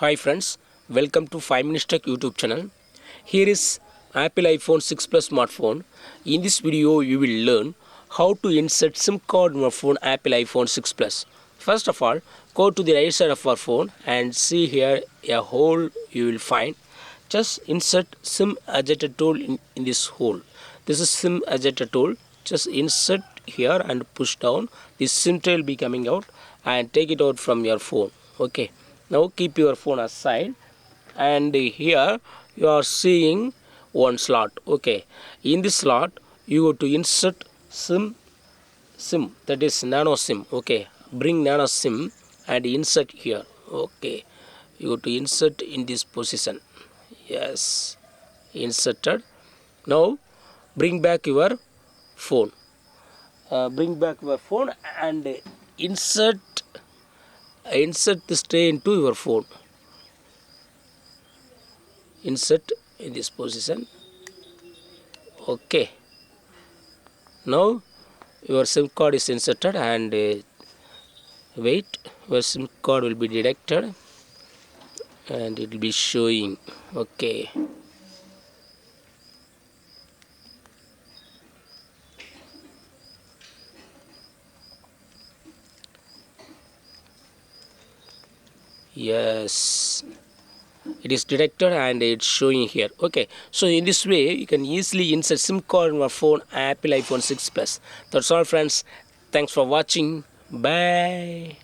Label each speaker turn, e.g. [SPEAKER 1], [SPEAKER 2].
[SPEAKER 1] Hi friends, welcome to 5 Minutes Tech YouTube channel. Here is Apple iPhone 6 Plus smartphone. In this video, you will learn how to insert SIM card in your phone Apple iPhone 6 Plus. First of all, go to the right side of our phone and see here a hole you will find. Just insert SIM ejector tool in this hole. This is SIM ejector tool. Just insert here and push down. This SIM tray will be coming out and take it out from your phone. Okay. Now keep your phone aside, and here you are seeing one slot. Okay, in this slot you go to insert sim, that is nano sim. Okay, bring nano sim and insert here. Okay, you go to insert in this position. Yes, inserted. Now bring back your phone. Bring back your phone and insert this tray into your phone. Insert in this position. Okay, now your SIM card is inserted, and wait, your SIM card will be detected and it will be showing. Okay, yes, it is detected and it's showing here. Okay, so in this way you can easily insert SIM card in your phone Apple iPhone 6 Plus. That's all friends. Thanks for watching. Bye.